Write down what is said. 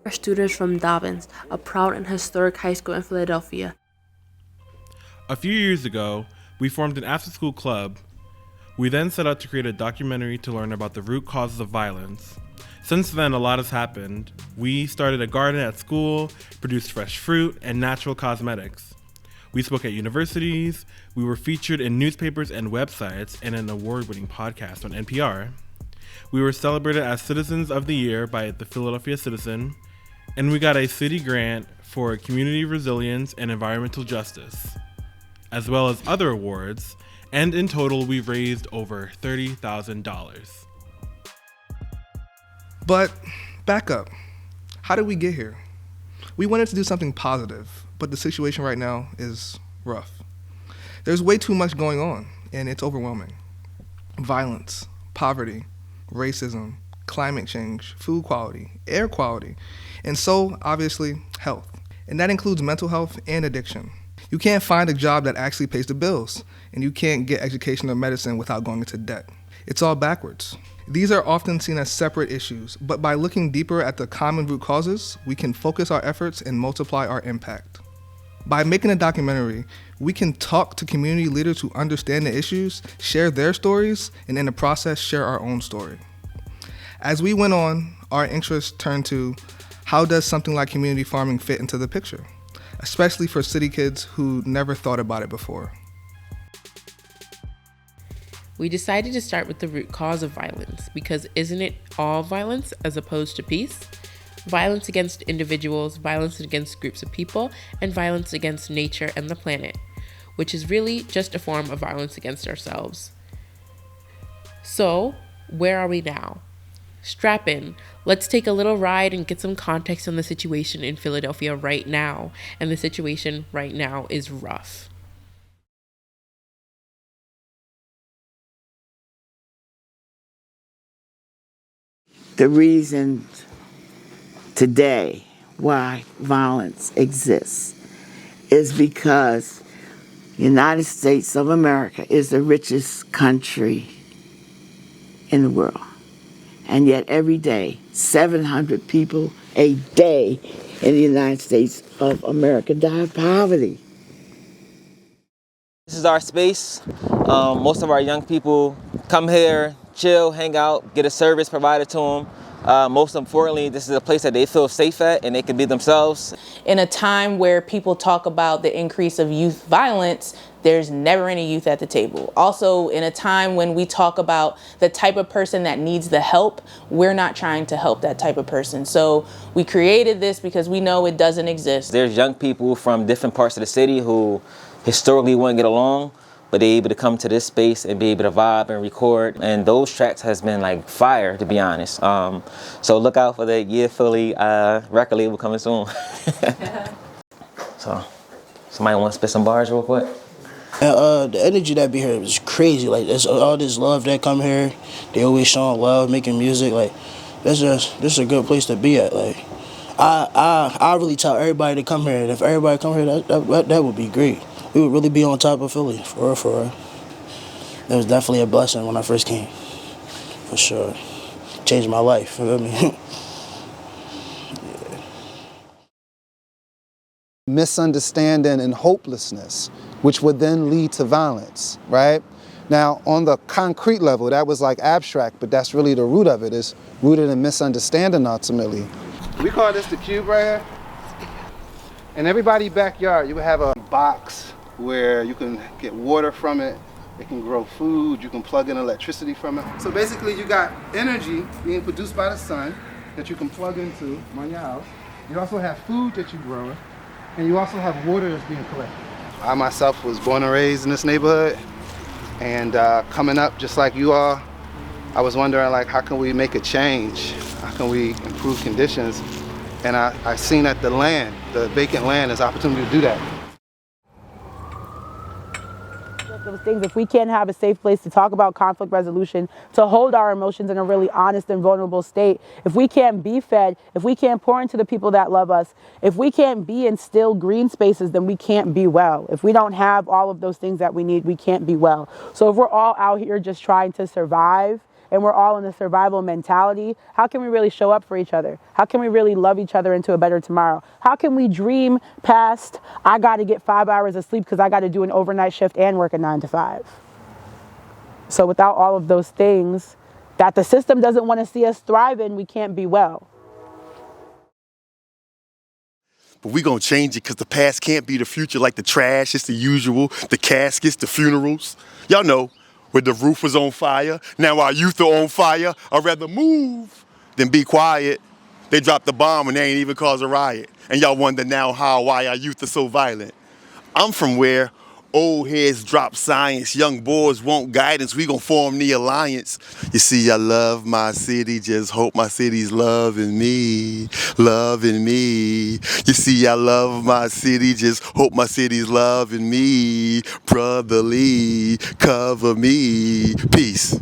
Our students from Dobbins, a proud and historic high school in Philadelphia. A few years ago, we formed an after-school club. We then set out to create a documentary to learn about the root causes of violence. Since then, a lot has happened. We started a garden at school, produced fresh fruit, and natural cosmetics. We spoke at universities, we were featured in newspapers and websites, and an award-winning podcast on NPR. We were celebrated as Citizens of the Year by the Philadelphia Citizen, and we got a city grant for community resilience and environmental justice, as well as other awards, and in total we've raised over $30,000. But back up. How did we get here? We wanted to do something positive, but the situation right now is rough. There's way too much going on, and it's overwhelming. Violence, poverty, racism, climate change, food quality, air quality, and so, obviously, health. And that includes mental health and addiction. You can't find a job that actually pays the bills, and you can't get education or medicine without going into debt. It's all backwards. These are often seen as separate issues, but by looking deeper at the common root causes, we can focus our efforts and multiply our impact. By making a documentary, we can talk to community leaders who understand the issues, share their stories, and in the process, share our own story. As we went on, our interest turned to how does something like community farming fit into the picture, especially for city kids who never thought about it before. We decided to start with the root cause of violence because isn't it all violence as opposed to peace? Violence against individuals, violence against groups of people, and violence against nature and the planet, which is really just a form of violence against ourselves. So, where are we now? Strap in. Let's take a little ride and get some context on the situation in Philadelphia right now. And the situation right now is rough. The reason today why violence exists is because the United States of America is the richest country in the world. And yet every day, 700 people a day in the United States of America die of poverty. This is our space. Most of our young people come here, chill, hang out, get a service provided to them. Most importantly, this is a place that they feel safe at and they can be themselves. In a time where people talk about the increase of youth violence, there's never any youth at the table. Also, in a time when we talk about the type of person that needs the help, we're not trying to help that type of person. So we created this because we know it doesn't exist. There's young people from different parts of the city who historically wouldn't get along, but they're able to come to this space and be able to vibe and record. And those tracks has been like fire, to be honest. So look out for the Yeah Philly record label coming soon. So, somebody want to spit some bars real quick? The energy that be here is crazy. Like, there's all this love that come here. They always showing love, making music. Like, this is a good place to be at. Like, I really tell everybody to come here. And if everybody come here, that would be great. We would really be on top of Philly, for real, for real. It was definitely a blessing when I first came, for sure. Changed my life, you know what I mean? Misunderstanding and hopelessness, which would then lead to violence, right? Now, on the concrete level, that was like abstract, but that's really the root of it, is rooted in misunderstanding ultimately. We call this the cube right here. In everybody's backyard, you would have a box where you can get water from it, it can grow food, you can plug in electricity from it. So basically you got energy being produced by the sun that you can plug into on your house. You also have food that you grow, and you also have water that's being collected. I myself was born and raised in this neighborhood, and coming up just like you are, I was wondering, like, how can we make a change? How can we improve conditions? And I seen that the vacant land is an opportunity to do that. Those things, if we can't have a safe place to talk about conflict resolution, to hold our emotions in a really honest and vulnerable state, if we can't be fed, if we can't pour into the people that love us, if we can't be in still green spaces, then we can't be well. If we don't have all of those things that we need, we can't be well. So if we're all out here just trying to survive and we're all in a survival mentality, how can we really show up for each other? How can we really love each other into a better tomorrow? How can we dream past, I got to get 5 hours of sleep because I got to do an overnight shift and work a 9 to 5? So without all of those things that the system doesn't want to see us thrive in, we can't be well. But we gonna change it because the past can't be the future, like the trash, it's the usual, the caskets, the funerals. Y'all know, where the roof was on fire, now our youth are on fire. I'd rather move than be quiet. They dropped the bomb and they ain't even caused a riot. And y'all wonder now why our youth are so violent. I'm from where old heads drop science, young boys want guidance, we gon' form the alliance. You see, I love my city, just hope my city's loving me, loving me. You see, I love my city, just hope my city's loving me, brotherly, cover me, peace.